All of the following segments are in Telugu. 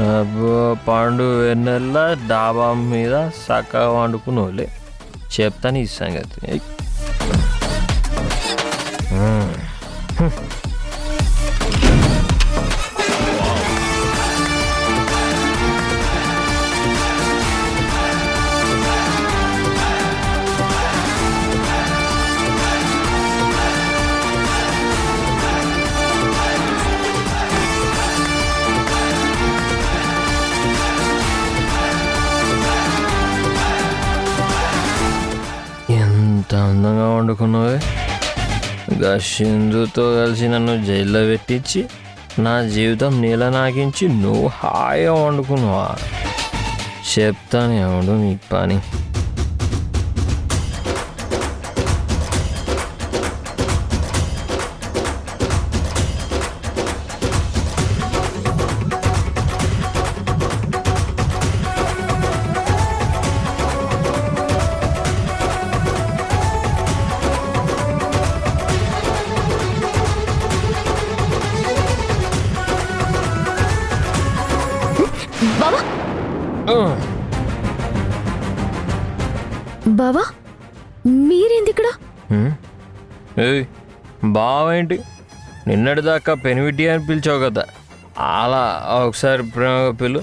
అబ్బో పండు వెన్నెల డాబా మీద చక్కగా వండుకున్నోలే చెప్తాను ఈ సంగతి. ఎంత అందంగా వండుకున్నావే. గా సింధుతో కలిసి నన్ను జైల్లో పెట్టించి నా జీవితం నీళ్ళ నాకించి నువ్వు హాయిగా వండుకున్నావా? చెప్తాను ఎవడు నీ పని. బావా మీరేంది ఇక్కడ? బావేంటి నిన్నటిదాకా పెనివిటి అని పిలిచావు కదా, అలా ఒకసారి ప్రేమగా పిలు.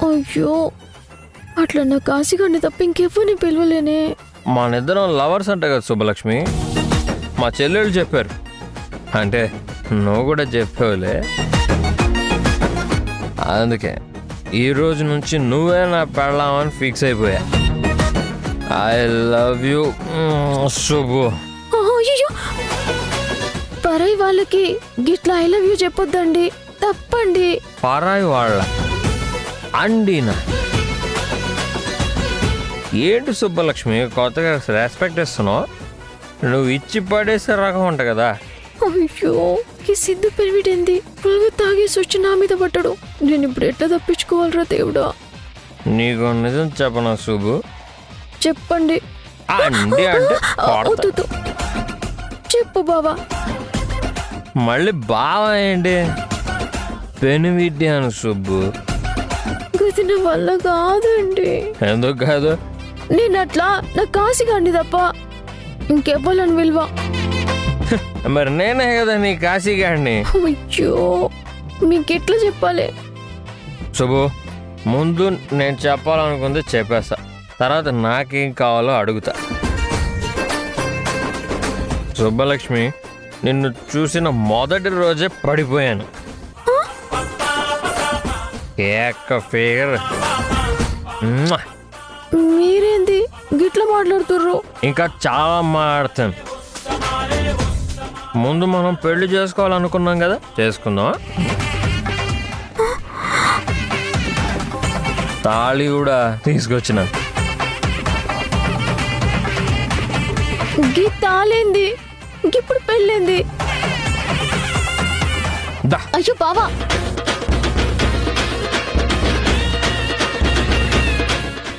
అయ్యో అట్లా నా కాశీగాడిని తప్ప ఇంకెవ్వరిని పిలవలేనే. మనిద్దరం లవర్స్ అంట కదా శుభలక్ష్మి, మా చెల్లెళ్ళు చెప్పారు. అంటే నువ్వు కూడా చెప్పావులే, అందుకే ఈ రోజు నుంచి నువ్వే నా పెళ్ళామని ఫిక్స్ అయిపోయా. I love you Shubhu. అయ్యో పరాయి వాళ్ళకి గిట్లా ఐ లవ్ యూ చెప్పొద్దండి, తప్పండి. పరాయి వాళ్ళ అండినా ఏంటి సుబ్బలక్ష్మి కొత్తగా రెస్పెక్ట్ ఇస్తున్నావు? నువ్వు ఇచ్చి పడేసే రకం అంట కదా. అయ్యో ఈ సిద్ధు పెరివిడేంది ఫుల్గా తాగేసి వచ్చి నా మీద పట్టడు. నేను ఇప్పుడు ఎట్లా తప్పించుకోవాలరా దేవుడా? నీకు నిజం చెప్పనా శుభు? చెప్పండి. అండి అంటే వద్దు. చెప్పు బావా. మళ్ళీ బావా ఏంటి? పెనివిడ్డి అని శుభు. గది నా వల్ల కాదండి. ఎందుకు కాదు? నేను అట్లా నా కాశీగాండి తప్ప ఇంకెవ్వాలని విలువ. మరి నేనే కదా నీ కాశీగాడిని. అయ్యో మీకెట్లా చెప్పాలి? శుభు ముందు నేను చెప్పాలనుకుంది చెప్పేస్తా, తర్వాత నాకేం కావాలో అడుగుతా. సుబ్బలక్ష్మి నిన్ను చూసిన మొదటి రోజే పడిపోయాను. ఏక ఫిగర్. మీరేంది గిట్లా మాట్లాడుతుర్రు? ఇంకా చాలా మాట్లాడతాను. ముందు మనం పెళ్లి చేసుకోవాలనుకున్నాం కదా, చేసుకుందాం. తాళి కూడా తీసుకొచ్చినాను. గీ తాళేంది? ఇప్పుడు పెళ్ళేంది? అయ్యో బావా.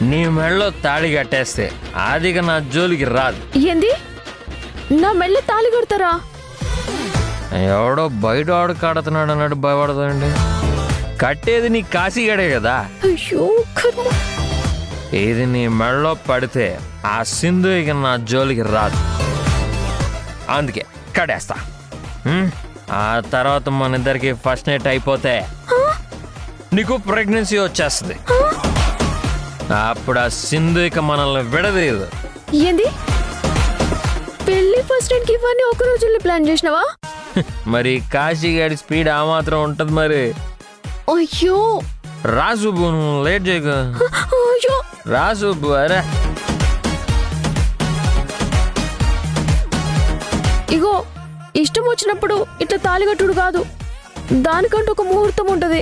నీ మెడలో తాళి కట్టేస్తే ఆదిగా నా జోలికి రాదు. ఏంది నా మెళ్ళ తాళి కొడతారా? ఎవడో బయట ఆడు కడుతున్నాడు అన్నట్టు భయపడతానండి. కట్టేది నీ కాశీగడే కదా. అయ్యో కర్మ. ఇది నీ మెడలో పడితే ఆ సింధు ఇక నా జోలికి రాదు, అందుకే కడేస్తా. ఆ తర్వాత మన ఇద్దరికి ఫస్ట్ నైట్ అయిపోతే నీకు ప్రెగ్నెన్సీ వచ్చేస్తుంది. అప్పుడు ఆ సింధు ఇక మనల్ని విడదీయదు. ఏంది పెళ్లి ఫస్ట్ నైట్ కి ఇవన్నీ ఒక రోజుల్లో ప్లాన్ చేసినావా? మరి కాశీగాడి స్పీడ్ ఆ మాత్రం ఉంటది మరి. అయ్యో రా సుబ్బు, నువ్వు లేట్ చేయకు. అయ్యో రా సుబ్బు. అరే ఇగో ఇష్టం వచ్చినప్పుడు ఇట్లా తాళిగట్టుడు కాదు, దానికంటూ ఒక ముహూర్తం ఉంటది.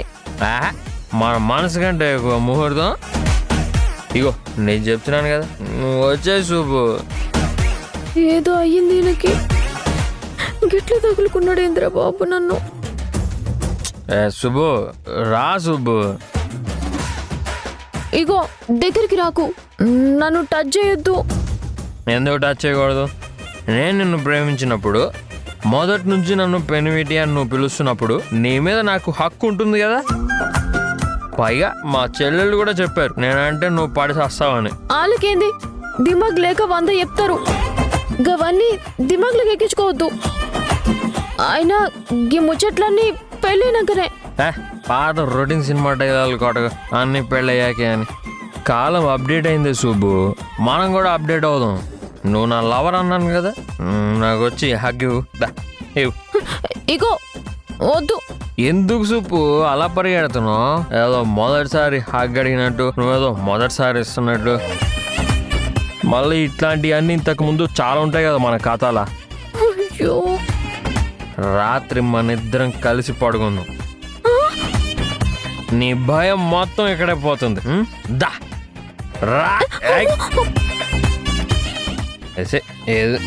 మన మనసు కంటే ఎక్కువ ముహూర్తం. ఇగో నేను చెప్తున్నాను కదా, నువ్వు వచ్చే సుబ్బు. ఏదో అయ్యింది ఈయనకి. గిట్ల తగులుకున్నాడేంద్రా బాబు నన్ను. సుబ్బు రా సుబ్బు. ఇగో దగ్గరికి రాకు, నన్ను టచ్ చేయొద్దు. ఎందుకు టచ్ చేయకూడదు? నేను నిన్ను ప్రేమించినప్పుడు మొదటి నుంచి నన్ను పెనివిటి అని నువ్వు పిలుస్తున్నప్పుడు నీ మీద నాకు హక్కు ఉంటుంది కదా. పైగా మా చెల్లెళ్ళు కూడా చెప్పారు నేనంటే నువ్వు పడిసేస్తావని. వాళ్ళకేంది దిమాగ్ లేక 100 చెప్తారు. గవన్నీ దిమాగ్లోకి ఎక్కించుకోవద్దు. అయినా గీ ముచ్చట్లన్నీ పెళ్ళైనాకనే. పాత రొటీన్ సినిమా డైలాగులు కొట్టగా అన్ని పెళ్ళయ్యాకే అని. కాలం అప్డేట్ అయింది సుబ్బు, మనం కూడా అప్డేట్ అవుదాం. నువ్వు నా లవర్ అన్నాను కదా, నాకు వచ్చి హగ్ ఇవ్వు. ఇగో వద్దు. ఎందుకు సుబ్బు అలా పరిగెడుతున్నావు? ఏదో మొదటిసారి హగ్ అడిగినట్టు, నువ్వేదో మొదటిసారి ఇస్తున్నట్టు. మళ్ళీ ఇట్లాంటివన్నీ ఇంతకు ముందు చాలా ఉంటాయి కదా మన ఖాతాలా. అయ్యో, రాత్రి మన ఇద్దరం కలిసి పడుకుందాం. నీ భయం మొత్తం ఇక్కడే పోతుంది. దా రా. ఏది